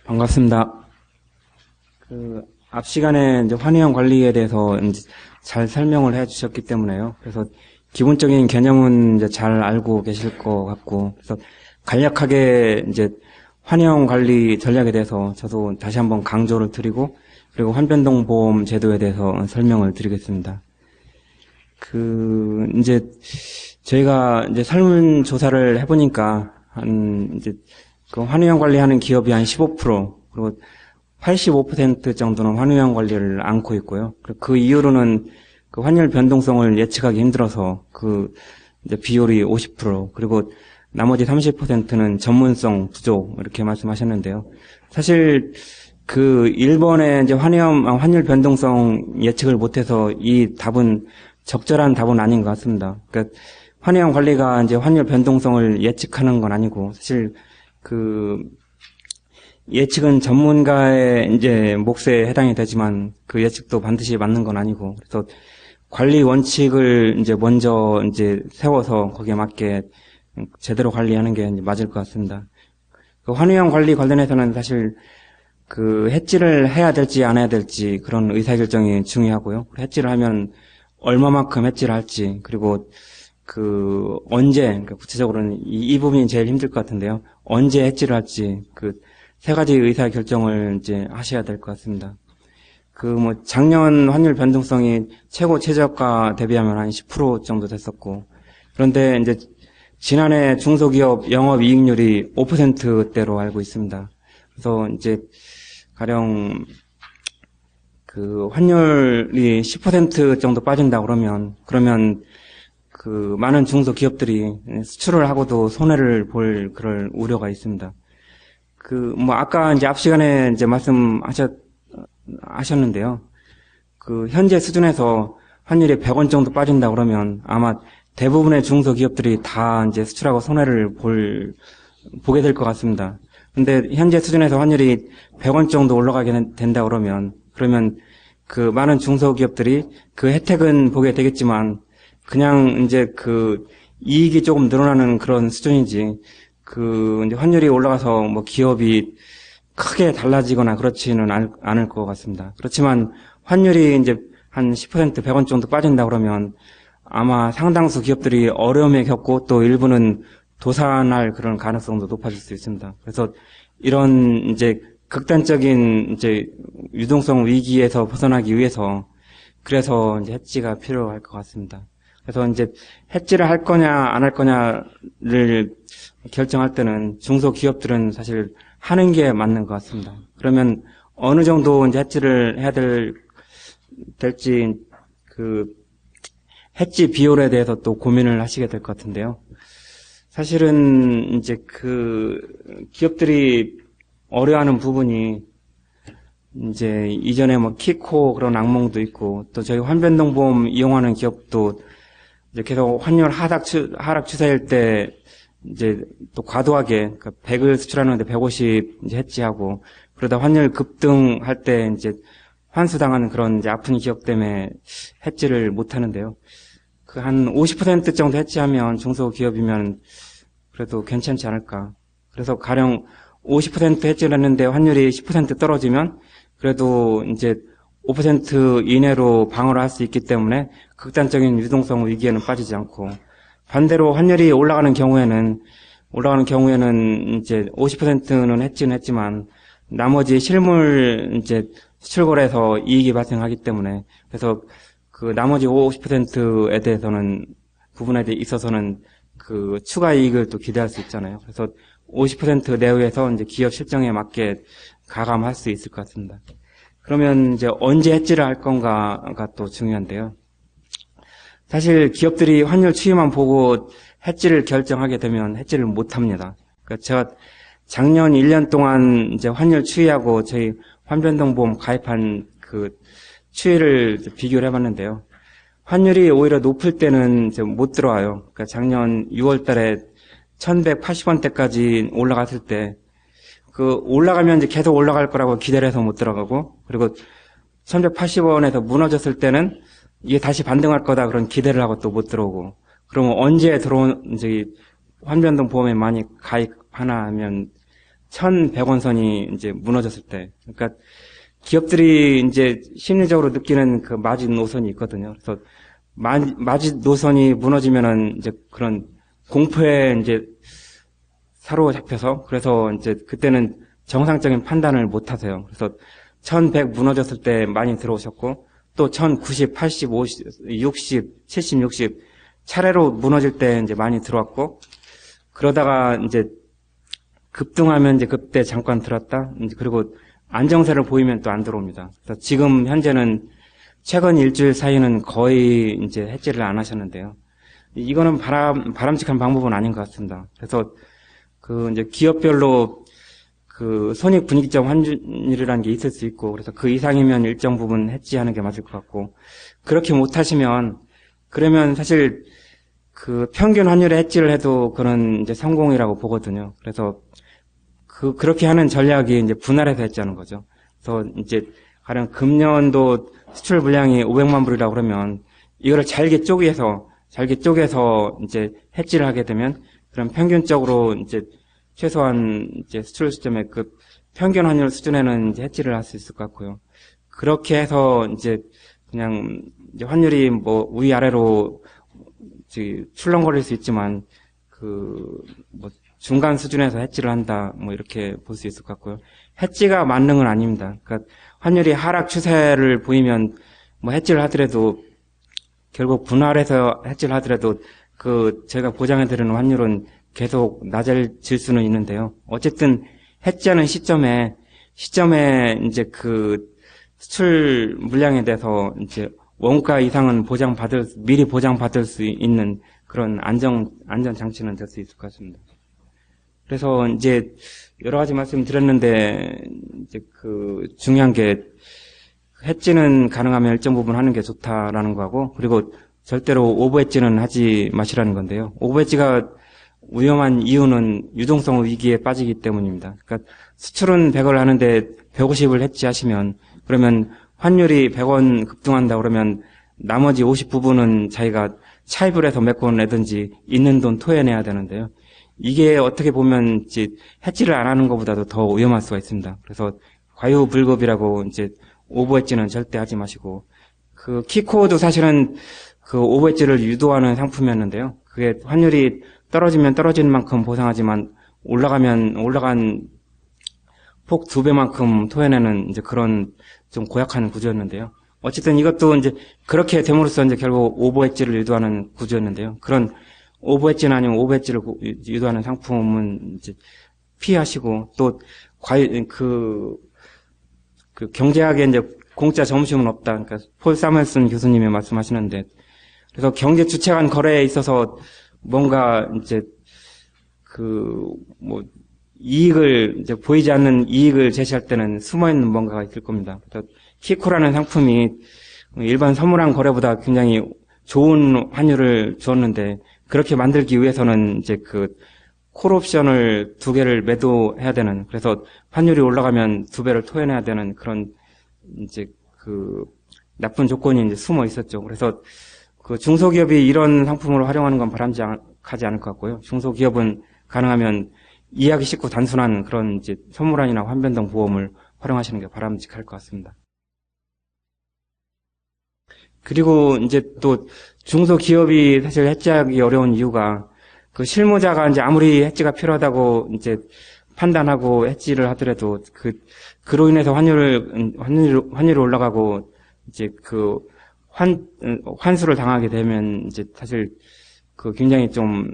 반갑습니다. 앞 시간에 이제 환위형 관리에 대해서 이제 잘 설명을 해 주셨기 때문에요. 그래서 기본적인 개념은 이제 잘 알고 계실 것 같고, 그래서 간략하게 이제 환위형 관리 전략에 대해서 저도 다시 한번 강조를 드리고, 그리고 환변동 보험 제도에 대해서 설명을 드리겠습니다. 이제 저희가 이제 설문조사를 해보니까 이제 환위형 관리하는 기업이 한 15%, 그리고 85% 정도는 환위형 관리를 안고 있고요. 그 이유로는 환율 변동성을 예측하기 힘들어서 이제 비율이 50%, 그리고 나머지 30%는 전문성 부족, 이렇게 말씀하셨는데요. 사실 일본의 이제 환율 변동성 예측을 못해서 이 답은 적절한 답은 아닌 것 같습니다. 그러니까 환위형 관리가 이제 환율 변동성을 예측하는 건 아니고, 사실 예측은 전문가의 이제 몫에 해당이 되지만 그 예측도 반드시 맞는 건 아니고, 그래서 관리 원칙을 이제 먼저 이제 세워서 거기에 맞게 제대로 관리하는 게 이제 맞을 것 같습니다. 환위형 관리 관련해서는 사실 해지를 해야 될지 안 해야 될지 그런 의사결정이 중요하고요. 해지를 하면 얼마만큼 해지를 할지, 그리고 언제, 그러니까 구체적으로는 이 부분이 제일 힘들 것 같은데요. 언제 해지를 할지, 세 가지 의사 결정을 이제 하셔야 될 것 같습니다. 작년 환율 변동성이 최고 최저가 대비하면 한 10% 정도 됐었고, 그런데 이제 지난해 중소기업 영업이익률이 5%대로 알고 있습니다. 그래서 이제 가령 환율이 10% 정도 빠진다 그러면 많은 중소기업들이 수출을 하고도 손해를 볼 그럴 우려가 있습니다. 아까 이제 앞 시간에 이제 하셨는데요. 현재 수준에서 환율이 100원 정도 빠진다 그러면 아마 대부분의 중소기업들이 다 이제 수출하고 손해를 보게 될 것 같습니다. 근데 현재 수준에서 환율이 100원 정도 올라가게 된다 그러면 많은 중소기업들이 혜택은 보게 되겠지만 그냥 이제 이익이 조금 늘어나는 그런 수준이지, 이제 환율이 올라가서 기업이 크게 달라지거나 그렇지는 않을 것 같습니다. 그렇지만 환율이 이제 한 10%, 100원 정도 빠진다 그러면 아마 상당수 기업들이 어려움에 겪고 또 일부는 도산할 그런 가능성도 높아질 수 있습니다. 그래서 이런 이제 극단적인 이제 유동성 위기에서 벗어나기 위해서 그래서 이제 해지가 필요할 것 같습니다. 그래서 이제 해지를 할 거냐 안 할 거냐를 결정할 때는 중소기업들은 사실 하는 게 맞는 것 같습니다. 그러면 어느 정도 이제 해지를 해야 될지 해지 비율에 대해서 또 고민을 하시게 될 것 같은데요. 사실은 이제 기업들이 어려워하는 부분이 이제 이전에 키코 그런 악몽도 있고, 또 저희 환변동보험 이용하는 기업도 이제 계속 환율 하락 추세일 때 이제 또 과도하게 100을 수출하는데 150 이제 해지하고, 그러다 환율 급등할 때 이제 환수당하는 그런 이제 아픈 기업 때문에 해지를 못 하는데요. 한 50% 정도 해지하면 중소기업이면 그래도 괜찮지 않을까. 그래서 가령 50% 해지를 했는데 환율이 10% 떨어지면 그래도 이제 5% 이내로 방어를 할 수 있기 때문에 극단적인 유동성 위기에는 빠지지 않고, 반대로 환율이 올라가는 경우에는 이제 50%는 해지는 했지만 나머지 실물 이제 수출거래에서 이익이 발생하기 때문에, 그래서 나머지 50%에 대해서는 부분에 있어서는 추가 이익을 또 기대할 수 있잖아요. 그래서 50% 내외에서 이제 기업 실정에 맞게 가감할 수 있을 것 같습니다. 그러면 이제 언제 해지를 할 건가가 또 중요한데요. 사실 기업들이 환율 추이만 보고 해지를 결정하게 되면 해지를 못 합니다. 그러니까 제가 작년 1년 동안 이제 환율 추이하고 저희 환변동보험 가입한 추이를 비교를 해봤는데요. 환율이 오히려 높을 때는 이제 못 들어와요. 그러니까 작년 6월 달에 1180원대까지 올라갔을 때, 올라가면 이제 계속 올라갈 거라고 기대를 해서 못 들어가고, 그리고 1180원에서 무너졌을 때는 이게 다시 반등할 거다 그런 기대를 하고 또 못 들어오고, 그러면 언제 이제 환변동 보험에 많이 가입하나 하면 1,100원 선이 이제 무너졌을 때, 그러니까 기업들이 이제 심리적으로 느끼는 그 마지노선이 있거든요. 그래서 마지노선이 무너지면은 이제 그런 공포에 이제 사로잡혀서, 그래서 이제 그때는 정상적인 판단을 못 하세요. 그래서 1,100 무너졌을 때 많이 들어오셨고, 또 1,090, 80, 50, 60, 70, 60 차례로 무너질 때 이제 많이 들어왔고, 그러다가 이제 급등하면 이제 그때 잠깐 들었다, 이제 그리고 안정세를 보이면 또 안 들어옵니다. 그래서 지금 현재는 최근 일주일 사이는 거의 이제 해지를 안 하셨는데요. 이거는 바람직한 방법은 아닌 것 같습니다. 그래서 그 이제 기업별로 그 손익 분기점 환율이라는 게 있을 수 있고, 그래서 그 이상이면 일정 부분 해지하는 게 맞을 것 같고, 그렇게 못하시면, 그러면 사실 그 평균 환율에 해지를 해도 그런 이제 성공이라고 보거든요. 그래서 그렇게 하는 전략이 이제 분할해서 해지하는 거죠. 그래서 이제 가령 금년도 수출 물량이 500만 불이라고 그러면 이거를 잘게 쪼개서 이제 해지를 하게 되면, 그럼 평균적으로 이제 최소한 이제 수출 시점의 그 평균 환율 수준에는 이제 해지를 할 수 있을 것 같고요. 그렇게 해서 그냥 이제 환율이 뭐 위아래로 출렁거릴 수 있지만 뭐 중간 수준에서 해지를 한다, 뭐 이렇게 볼 수 있을 것 같고요. 해지가 만능은 아닙니다. 그러니까 환율이 하락 추세를 보이면 뭐 해지를 하더라도, 결국 분할해서 해지를 하더라도 제가 보장해드리는 환율은 계속 낮아질 수는 있는데요. 어쨌든 해지하는 시점에 이제 그 수출 물량에 대해서 이제 원가 이상은 미리 보장받을 수 있는 그런 안전 장치는 될 수 있을 것 같습니다. 그래서 이제 여러 가지 말씀드렸는데, 이제 그 중요한 게 해지는 가능하면 일정 부분 하는 게 좋다라는 거고, 그리고 절대로 오버해지는 하지 마시라는 건데요. 오버해지가 위험한 이유는 유동성 위기에 빠지기 때문입니다. 그러니까 수출은 100을 하는데 150을 해지하시면, 그러면 환율이 100원 급등한다 그러면 나머지 50 부분은 자기가 차입을 해서 메꿔내든지 있는 돈 토해내야 되는데요. 이게 어떻게 보면 이제 해지를 안 하는 것보다도 더 위험할 수가 있습니다. 그래서 과유불급이라고 이제 오버해지는 절대 하지 마시고, 그 키코도 사실은 그 오버해지를 유도하는 상품이었는데요. 그게 환율이 떨어지면 떨어지는 만큼 보상하지만 올라간 폭 2배만큼 토해내는 이제 그런 좀 고약한 구조였는데요. 어쨌든 이것도 이제 그렇게 됨으로써 이제 결국 오버해지를 유도하는 구조였는데요. 그런 오버해지는 아니면 오버해지를 유도하는 상품은 이제 피하시고, 또 그 경제학에 이제 공짜 점심은 없다. 그러니까 폴 사무엘슨 교수님이 말씀하시는데, 그래서 경제 주체 간 거래에 있어서 뭔가 이제 뭐 이익을 이제 보이지 않는 이익을 제시할 때는 숨어 있는 뭔가가 있을 겁니다. 그래서 키코라는 상품이 일반 선물한 거래보다 굉장히 좋은 환율을 주었는데, 그렇게 만들기 위해서는 이제 그 콜옵션을 2개를 매도해야 되는, 그래서 환율이 올라가면 2배를 토해내야 되는 그런 이제 그 나쁜 조건이 이제 숨어 있었죠. 그래서 그 중소기업이 이런 상품을 활용하는 건 바람직하지 않을 것 같고요. 중소기업은 가능하면 이해하기 쉽고 단순한 그런 이제 선물환이나 환변동 보험을 활용하시는 게 바람직할 것 같습니다. 그리고 이제 또 중소기업이 사실 해지하기 어려운 이유가, 그 실무자가 이제 아무리 해지가 필요하다고 이제 판단하고 해지를 하더라도 그로 인해서 환율이 올라가고 이제 그 환수를 당하게 되면 이제 사실 그 굉장히 좀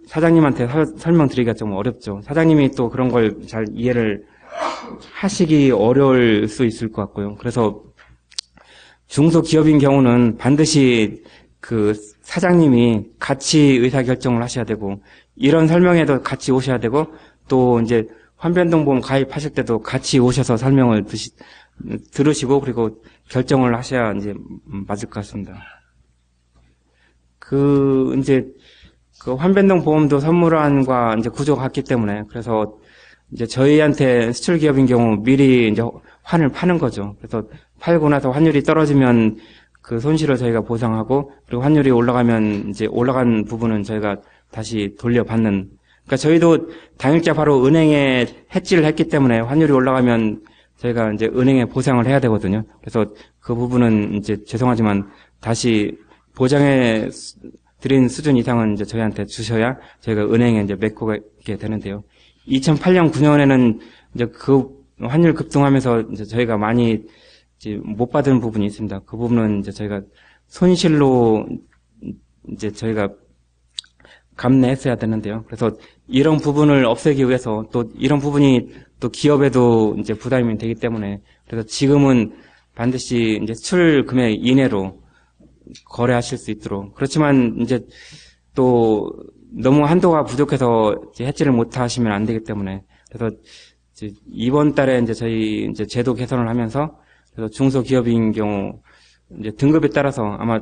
사장님한테 설명드리기가 좀 어렵죠. 사장님이 또 그런 걸 잘 이해를 하시기 어려울 수 있을 것 같고요. 그래서 중소기업인 경우는 반드시 그 사장님이 같이 의사결정을 하셔야 되고, 이런 설명에도 같이 오셔야 되고, 또 이제 환변동보험 가입하실 때도 같이 오셔서 설명을 들으시고, 그리고 결정을 하셔야 이제 맞을 것 같습니다. 이제 그 환변동보험도 선물환과 이제 구조가 같기 때문에, 그래서 이제 저희한테 수출기업인 경우 미리 이제 환을 파는 거죠. 그래서 팔고 나서 환율이 떨어지면 그 손실을 저희가 보상하고, 그리고 환율이 올라가면 이제 올라간 부분은 저희가 다시 돌려받는 그러니까 저희도 당일자 바로 은행에 해지를 했기 때문에 환율이 올라가면 저희가 이제 은행에 보상을 해야 되거든요. 그래서 그 부분은 이제 죄송하지만 다시 보장해 드린 수준 이상은 이제 저희한테 주셔야 저희가 은행에 이제 메꾸게 되는데요. 2008년, 9년에는 이제 그 환율 급등하면서 이제 저희가 많이 이제 못 받은 부분이 있습니다. 그 부분은 이제 저희가 손실로 이제 저희가 감내했어야 되는데요. 그래서 이런 부분을 없애기 위해서 또 이런 부분이 또 기업에도 이제 부담이 되기 때문에 그래서 지금은 반드시 이제 수출 금액 이내로 거래하실 수 있도록 그렇지만 이제 또 너무 한도가 부족해서 이제 해지를 못 하시면 안 되기 때문에 그래서 이제 이번 달에 이제 저희 이제 제도 개선을 하면서 그래서 중소기업인 경우 이제 등급에 따라서 아마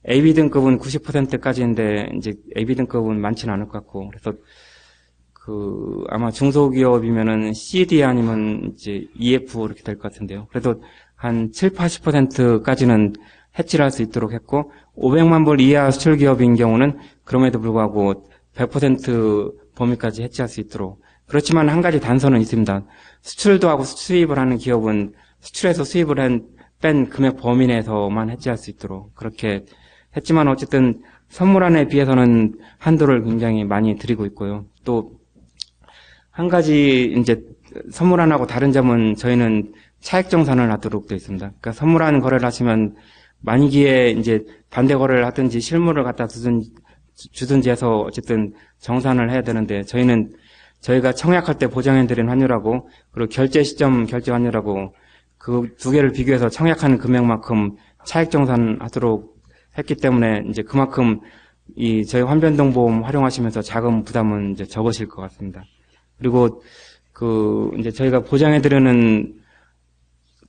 AB 등급은 90%까지인데 이제 AB 등급은 많지는 않을 것 같고 그래서 그 아마 중소기업이면은 CD 아니면 이제 EF 이렇게 될 것 같은데요. 그래도 한 7, 80%까지는 해지를 할 수 있도록 했고 500만 불 이하 수출기업인 경우는 그럼에도 불구하고 100% 범위까지 해지할 수 있도록 그렇지만 한 가지 단서는 있습니다. 수출도 하고 수입을 하는 기업은 수출해서 수입을 뺀 금액 범위 내에서만 해지할 수 있도록 그렇게 했지만 어쨌든 선물안에 비해서는 한도를 굉장히 많이 드리고 있고요. 또 한 가지 이제 선물안하고 다른 점은 저희는 차액 정산을 하도록 되어 있습니다. 그러니까 선물안 거래를 하시면 만기에 이제 반대 거래를 하든지 실물을 갖다 주든지 해서 어쨌든 정산을 해야 되는데 저희는 저희가 청약할 때 보장해드린 환율하고 그리고 결제 시점 결제 환율하고 그 두 개를 비교해서 청약하는 금액만큼 차액 정산하도록 했기 때문에 이제 그만큼 이 저희 환변동보험 활용하시면서 자금 부담은 이제 적으실 것 같습니다. 그리고 그 이제 저희가 보장해드리는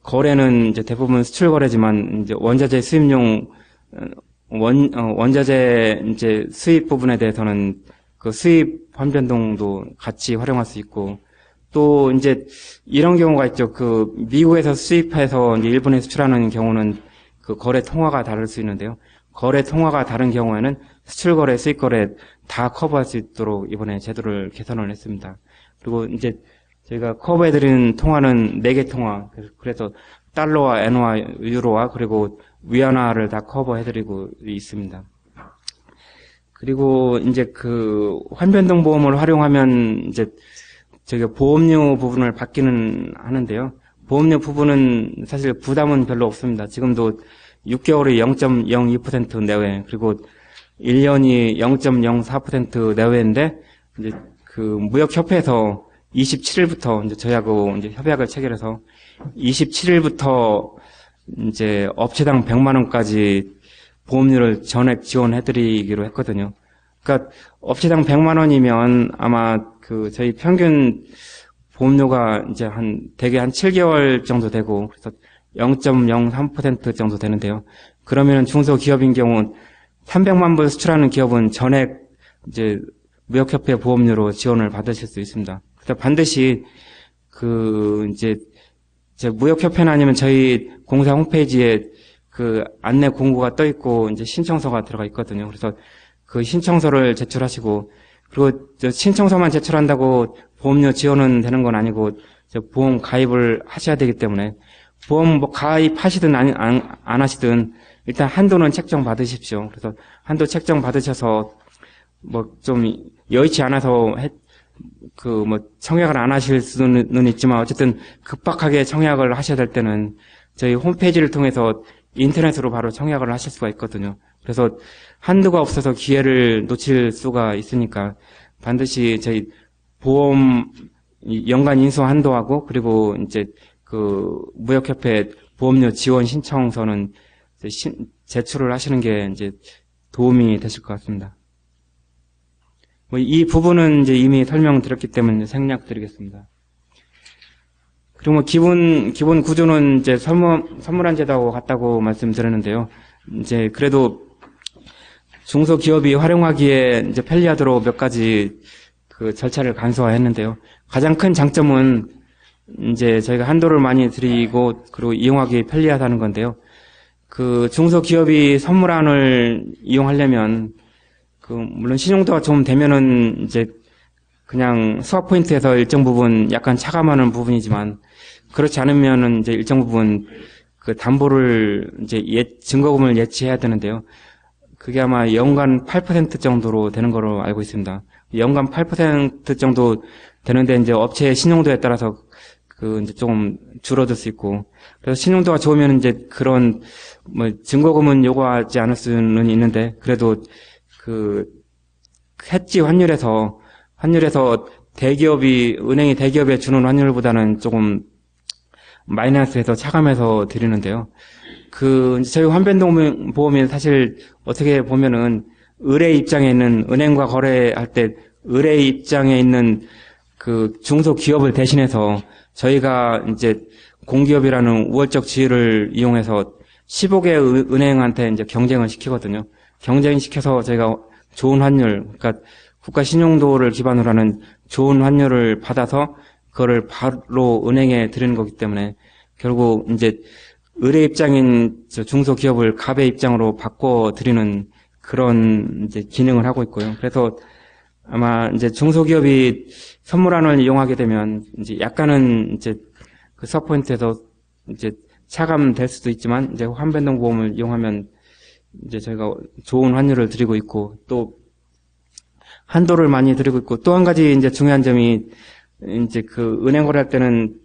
거래는 이제 대부분 수출 거래지만 이제 원자재 수입용 원자재 이제 수입 부분에 대해서는 그 수입 환변동도 같이 활용할 수 있고 또 이제 이런 경우가 있죠. 그 미국에서 수입해서 이제 일본에 수출하는 경우는 그 거래 통화가 다를 수 있는데요. 거래 통화가 다른 경우에는 수출 거래, 수입 거래 다 커버할 수 있도록 이번에 제도를 개선을 했습니다. 그리고 이제 저희가 커버해드리는 통화는 4개 통화. 그래서 달러와 엔화와 유로와 그리고 위안화를 다 커버해드리고 있습니다. 그리고 이제 그 환변동 보험을 활용하면 이제 저희가 보험료 부분을 받기는 하는데요. 보험료 부분은 사실 부담은 별로 없습니다. 지금도 6개월이 0.02% 내외 그리고 1년이 0.04% 내외인데 이제 그 무역협회에서 27일부터 이제 저희하고 이제 협약을 체결해서 27일부터 이제 업체당 100만 원까지 보험료를 전액 지원해드리기로 했거든요. 그러니까 업체당 100만 원이면 아마 그 저희 평균 보험료가 이제 대개 한 7개월 정도 되고 그래서 0.03% 정도 되는데요. 그러면 중소기업인 경우 300만 불 수출하는 기업은 전액 이제 무역협회 보험료로 지원을 받으실 수 있습니다. 그래서 반드시 그 이제 무역협회나 아니면 저희 공사 홈페이지에 그 안내 공고가 떠 있고 이제 신청서가 들어가 있거든요. 그래서 그 신청서를 제출하시고 그리고 신청서만 제출한다고 보험료 지원은 되는 건 아니고 보험 가입을 하셔야 되기 때문에 보험 뭐 가입하시든 안 하시든 일단 한도는 책정 받으십시오. 그래서 한도 책정 받으셔서 뭐 좀 여의치 않아서 그 뭐 청약을 안 하실 수는 있지만 어쨌든 급박하게 청약을 하셔야 될 때는 저희 홈페이지를 통해서 인터넷으로 바로 청약을 하실 수가 있거든요. 그래서 한도가 없어서 기회를 놓칠 수가 있으니까 반드시 저희 보험 연간 인수 한도하고 그리고 이제 그 무역협회 보험료 지원 신청서는 제출을 하시는 게 이제 도움이 되실 것 같습니다. 뭐 이 부분은 이제 이미 설명드렸기 때문에 생략드리겠습니다. 그리고 뭐 기본 구조는 이제 선물안 제도하고 같다고 말씀드렸는데요. 이제 그래도 중소기업이 활용하기에 이제 편리하도록 몇 가지 그 절차를 간소화했는데요. 가장 큰 장점은 이제 저희가 한도를 많이 드리고 그리고 이용하기 편리하다는 건데요. 그 중소기업이 선물안을 이용하려면 그 물론 신용도가 좀 되면은 이제 그냥 수학 포인트에서 일정 부분 약간 차감하는 부분이지만 그렇지 않으면은 이제 일정 부분 그 담보를 이제 증거금을 예치해야 되는데요. 그게 아마 연간 8% 정도로 되는 거로 알고 있습니다. 연간 8% 정도 되는데 이제 업체의 신용도에 따라서 그 이제 조금 줄어들 수 있고, 그래서 신용도가 좋으면 이제 그런 뭐 증거금은 요구하지 않을 수는 있는데, 그래도 그 해지 환율에서 은행이 대기업에 주는 환율보다는 조금 마이너스해서 차감해서 드리는데요. 그 저희 환변동 보험이 사실 어떻게 보면은 의뢰 입장에 있는, 은행과 거래할 때 의뢰 입장에 있는 그 중소기업을 대신해서 저희가 이제 공기업이라는 우월적 지위를 이용해서 15개 은행한테 이제 경쟁을 시키거든요. 경쟁시켜서 저희가 좋은 환율, 그러니까 국가 신용도를 기반으로 하는 좋은 환율을 받아서 그거를 바로 은행에 드리는 거기 때문에 결국 이제 의뢰 입장인 중소기업을 갑의 입장으로 바꿔 드리는 그런 이제 기능을 하고 있고요. 그래서 아마 이제 중소기업이 선물안을 이용하게 되면 이제 약간은 이제 그 서포인트에서 이제 차감될 수도 있지만 이제 환변동 보험을 이용하면 이제 저희가 좋은 환율을 드리고 있고 또 한도를 많이 드리고 있고 또 한 가지 이제 중요한 점이 이제 그 은행 거래할 때는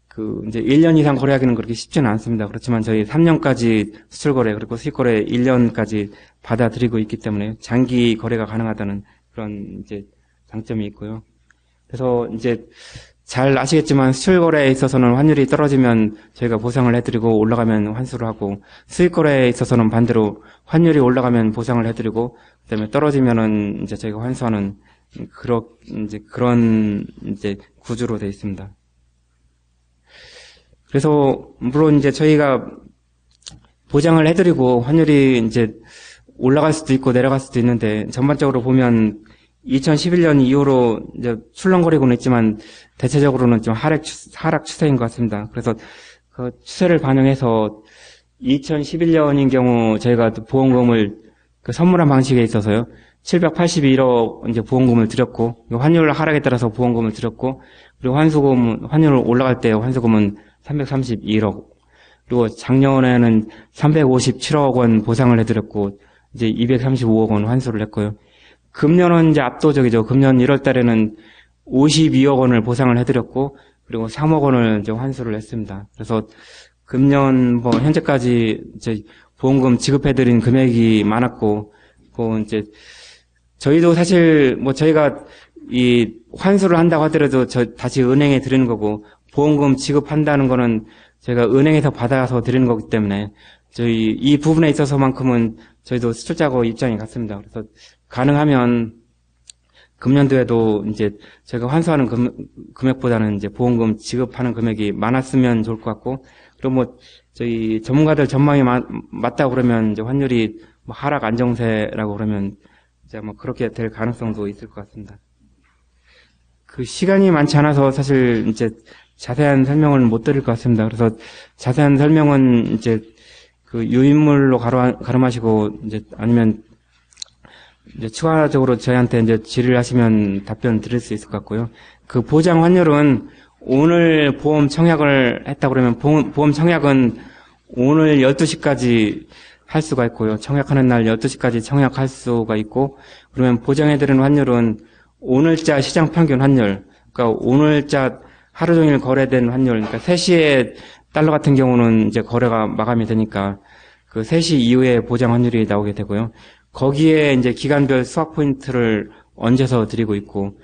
그 이제 1년 이상 거래하기는 그렇게 쉽지는 않습니다. 그렇지만 저희 3년까지 수출 거래 그리고 수익 거래 1년까지 받아들이고 있기 때문에 장기 거래가 가능하다는 그런 이제 장점이 있고요. 그래서 이제 잘 아시겠지만 수출 거래에 있어서는 환율이 떨어지면 저희가 보상을 해드리고 올라가면 환수를 하고 수익 거래에 있어서는 반대로 환율이 올라가면 보상을 해드리고 그다음에 떨어지면은 이제 저희가 환수하는 그런 이제 구조로 되어 있습니다. 그래서 물론 이제 저희가 보장을 해드리고 환율이 이제 올라갈 수도 있고 내려갈 수도 있는데 전반적으로 보면 2011년 이후로 이제 출렁거리고는 있지만 대체적으로는 좀 하락 추세인 것 같습니다. 그래서 그 추세를 반영해서 2011년인 경우 저희가 보험금을 그 선물한 방식에 있어서요 781억 이제 보험금을 드렸고 환율 하락에 따라서 보험금을 드렸고 그리고 환율 올라갈 때 환수금은 331억 그리고 작년에는 357억 원 보상을 해드렸고 이제 235억 원 환수를 했고요. 금년은 이제 압도적이죠. 금년 1월 달에는 52억 원을 보상을 해드렸고, 그리고 3억 원을 이제 환수를 했습니다. 그래서 금년 뭐 현재까지 이제 보험금 지급해드린 금액이 많았고, 그 이제 저희도 사실 뭐 저희가 이 환수를 한다고 하더라도 다시 은행에 드리는 거고, 보험금 지급한다는 거는 저희가 은행에서 받아서 드리는 거기 때문에 저희 이 부분에 있어서만큼은 저희도 수출자고 입장이 같습니다. 그래서 가능하면 금년도에도 이제 저희가 환수하는 금액보다는 이제 보험금 지급하는 금액이 많았으면 좋을 것 같고, 그리고 뭐 저희 전문가들 전망이 맞다고 그러면 이제 환율이 뭐 하락 안정세라고 그러면 이제 뭐 그렇게 될 가능성도 있을 것 같습니다. 그 시간이 많지 않아서 사실 이제 자세한 설명을 못 드릴 것 같습니다. 그래서 자세한 설명은 이제 그 유인물로 가름하시고 이제 아니면 이제 추가적으로 저희한테 이제 질의를 하시면 답변 드릴 수 있을 것 같고요. 그 보장 환율은 오늘 보험 청약을 했다 그러면 보험 청약은 오늘 12시까지 할 수가 있고요. 청약하는 날 12시까지 청약할 수가 있고, 그러면 보장해드리는 환율은 오늘자 시장 평균 환율, 그러니까 오늘자 하루 종일 거래된 환율, 그러니까 3시에 달러 같은 경우는 이제 거래가 마감이 되니까 그 3시 이후에 보장 환율이 나오게 되고요. 거기에 이제 기간별 수확 포인트를 얹어서 드리고 있고,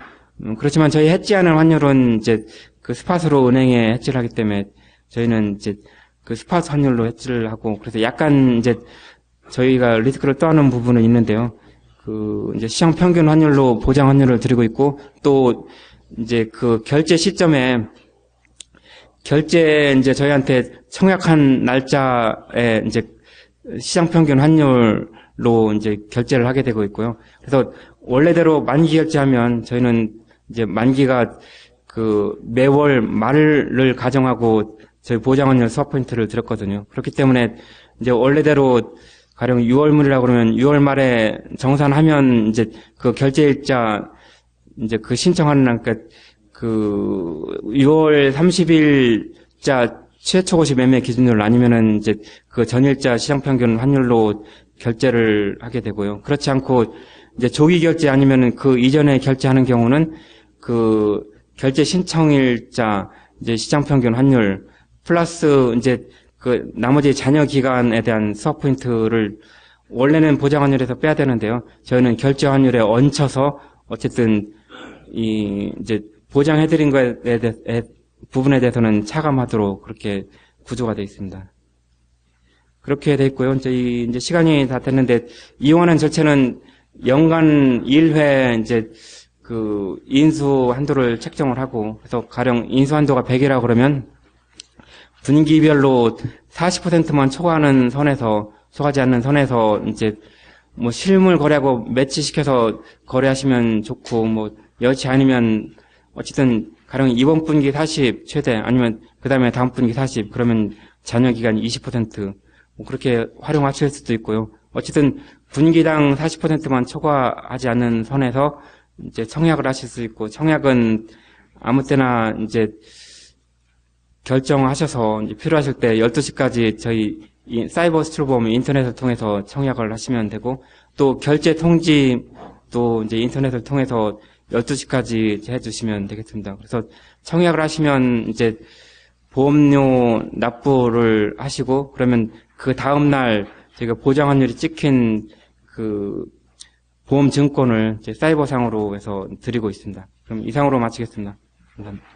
그렇지만 저희 해지하는 환율은 이제 그 스팟으로 은행에 해지를 하기 때문에 저희는 이제 그 스팟 환율로 해지를 하고, 그래서 약간 이제 저희가 리스크를 떠안는 부분은 있는데요. 그 이제 시장 평균 환율로 보장 환율을 드리고 있고, 또 이제 그 결제 시점에 이제 저희한테 청약한 날짜에 이제 시장 평균 환율로 이제 결제를 하게 되고 있고요. 그래서 원래대로 만기 결제하면 저희는 이제 만기가 그 매월 말을 가정하고 저희 보장 환율 수확 포인트를 드렸거든요. 그렇기 때문에 이제 원래대로 가령 6월물이라고 그러면 6월 말에 정산하면 이제 그 결제일자 이제 그 신청하는 날, 그러니까 그 6월 30일자 최초고시 매매 기준율 아니면은 이제 그 전일자 시장평균 환율로 결제를 하게 되고요. 그렇지 않고 이제 조기 결제 아니면은 그 이전에 결제하는 경우는 그 결제 신청일자 이제 시장평균 환율 플러스 이제 그 나머지 잔여 기간에 대한 수학 포인트를 원래는 보장 환율에서 빼야 되는데요. 저희는 결제 환율에 얹혀서 어쨌든 이 이제 보장해드린 부분에 대해서는 차감하도록 그렇게 구조가 되어 있습니다. 그렇게 되어 있고요. 이제 시간이 다 됐는데 이용하는 절차는 연간 1회 이제 그 인수 한도를 책정을 하고 그래서 가령 인수 한도가 100이라 그러면 분기별로 40%만 초과하는 선에서 초과하지 않는 선에서 이제 뭐 실물 거래하고 매치시켜서 거래하시면 좋고 뭐 여치 아니면 어쨌든 가령 이번 분기 40 최대 아니면 그다음에 다음 분기 40 그러면 잔여 기간 20% 그렇게 활용하실 수도 있고요. 어쨌든 분기당 40%만 초과하지 않는 선에서 이제 청약을 하실 수 있고 청약은 아무 때나 이제 결정하셔서 이제 필요하실 때 12시까지 저희 사이버 스트로보험 인터넷을 통해서 청약을 하시면 되고 또 결제 통지도 이제 인터넷을 통해서 12시까지 해주시면 되겠습니다. 그래서 청약을 하시면 이제 보험료 납부를 하시고 그러면 그 다음날 저희가 보장 환율이 찍힌 그 보험 증권을 이제 사이버상으로 해서 드리고 있습니다. 그럼 이상으로 마치겠습니다. 감사합니다.